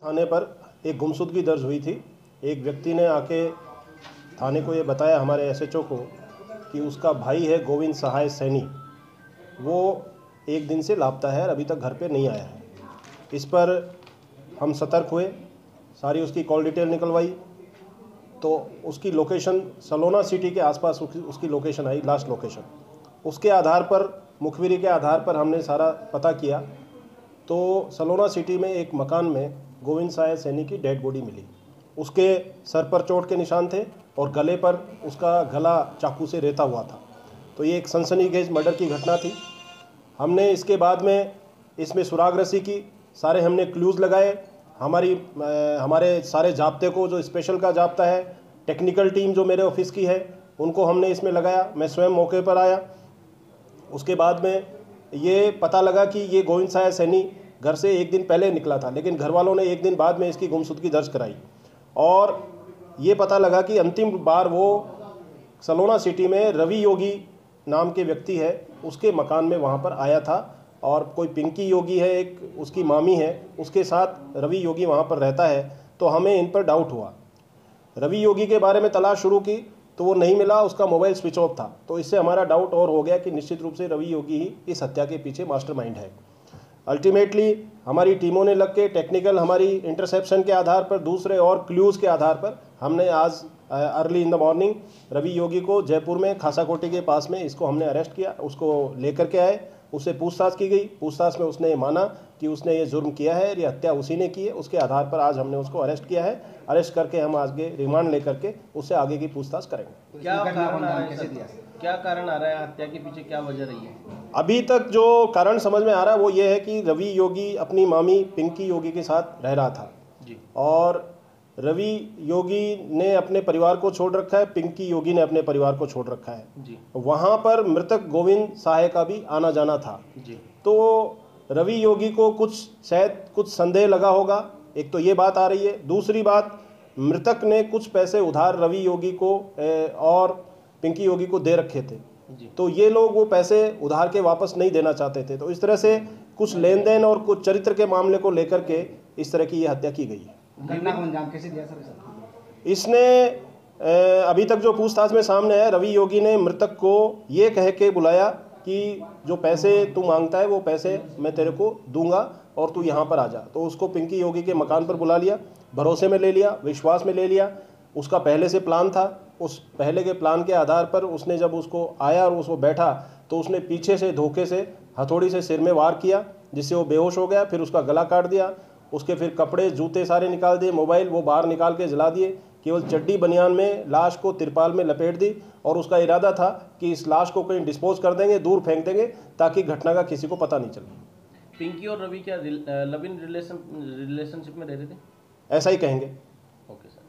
थाने पर एक गुमशुदगी दर्ज हुई थी। एक व्यक्ति ने आके थाने को ये बताया, हमारे एसएचओ को, कि उसका भाई है गोविंद सहाय सैनी, वो एक दिन से लापता है और अभी तक घर पे नहीं आया है। इस पर हम सतर्क हुए, सारी उसकी कॉल डिटेल निकलवाई तो उसकी लोकेशन सलोना सिटी के आसपास उसकी लोकेशन आई, लास्ट लोकेशन। उसके आधार पर, मुखबिरी के आधार पर हमने सारा पता किया तो सलोना सिटी में एक मकान में गोविंद सहाय सैनी की डेड बॉडी मिली। उसके सर पर चोट के निशान थे और गले पर उसका गला चाकू से रेता हुआ था। तो ये एक सनसनीखेज मर्डर की घटना थी। हमने इसके बाद में इसमें सुरागरसी की, सारे हमने क्लूज़ लगाए। हमारे सारे जाब्ते को, जो स्पेशल का जाब्ता है, टेक्निकल टीम जो मेरे ऑफिस की है, उनको हमने इसमें लगाया। मैं स्वयं मौके पर आया। उसके बाद में ये पता लगा कि ये गोविंद सहाय सैनी घर से एक दिन पहले निकला था, लेकिन घर वालों ने एक दिन बाद में इसकी गुमशुदगी दर्ज कराई और ये पता लगा कि अंतिम बार वो सलोना सिटी में रवि योगी नाम के व्यक्ति है, उसके मकान में वहाँ पर आया था। और कोई पिंकी योगी है, एक उसकी मामी है, उसके साथ रवि योगी वहाँ पर रहता है। तो हमें इन पर डाउट हुआ। रवि योगी के बारे में तलाश शुरू की तो वो नहीं मिला, उसका मोबाइल स्विच ऑफ था। तो इससे हमारा डाउट और हो गया कि निश्चित रूप से रवि योगी ही इस हत्या के पीछे मास्टरमाइंड है। अल्टीमेटली हमारी टीमों ने लग के, टेक्निकल हमारी इंटरसेप्शन के आधार पर, दूसरे और क्लूज़ के आधार पर, हमने आज early in the morning Ravi Yogi को जयपुर में खासाकोटी के पास में इसको हमने अरेस्ट किया। उसको लेकर के आए, उससे पूछताछ की गई। पूछताछ में उसने माना कि उसने ये जुर्म किया है, ये हत्या उसी ने की है। उसके आधार पर आज हमने उसको अरेस्ट किया है। अरेस्ट करके हम आगे रिमांड लेकर के उससे आगे की पूछताछ करेंगे। क्या कारण आ रहा है हत्या के पीछे, क्या वजह रही है? अभी तक जो कारण समझ में आ रहा है वो ये है कि रवि योगी अपनी मामी पिंकी योगी के साथ रह रहा था जी, और रवि योगी ने अपने परिवार को छोड़ रखा है, पिंकी योगी ने अपने परिवार को छोड़ रखा है जी। वहाँ पर मृतक गोविंद सहाय का भी आना जाना था जी। तो रवि योगी को शायद कुछ संदेह लगा होगा। एक तो ये बात आ रही है। दूसरी बात, मृतक ने कुछ पैसे उधार रवि योगी को और पिंकी योगी को दे रखे थे जी। तो ये लोग वो पैसे उधार के वापस नहीं देना चाहते थे। तो इस तरह से कुछ लेन देन और कुछ चरित्र के मामले को लेकर के इस तरह की ये हत्या की गई है। घटना को अंजाम कैसे दिया सर? इसने अभी तक जो पूछताछ में सामने है, रवि योगी ने मृतक को ये कह के बुलाया कि जो पैसे तू मांगता है वो पैसे मैं तेरे को दूंगा और तू यहाँ पर आ जा। तो उसको पिंकी योगी के मकान पर बुला लिया, भरोसे में ले लिया, विश्वास में ले लिया। उसका पहले से प्लान था। उस पहले के प्लान के आधार पर उसने जब उसको आया और उसको बैठा तो उसने पीछे से धोखे से हथौड़ी से सिर में वार किया, जिससे वो बेहोश हो गया। फिर उसका गला काट दिया, उसके फिर कपड़े जूते सारे निकाल दिए, मोबाइल वो बाहर निकाल के जला दिए। केवल चड्डी बनियान में लाश को तिरपाल में लपेट दी और उसका इरादा था कि इस लाश को कहीं डिस्पोज कर देंगे, दूर फेंक देंगे, ताकि घटना का किसी को पता नहीं चले। पिंकी और रवि क्या लव इन रिलेशनशिप में रहते थे? ऐसा ही कहेंगे। Okay sir.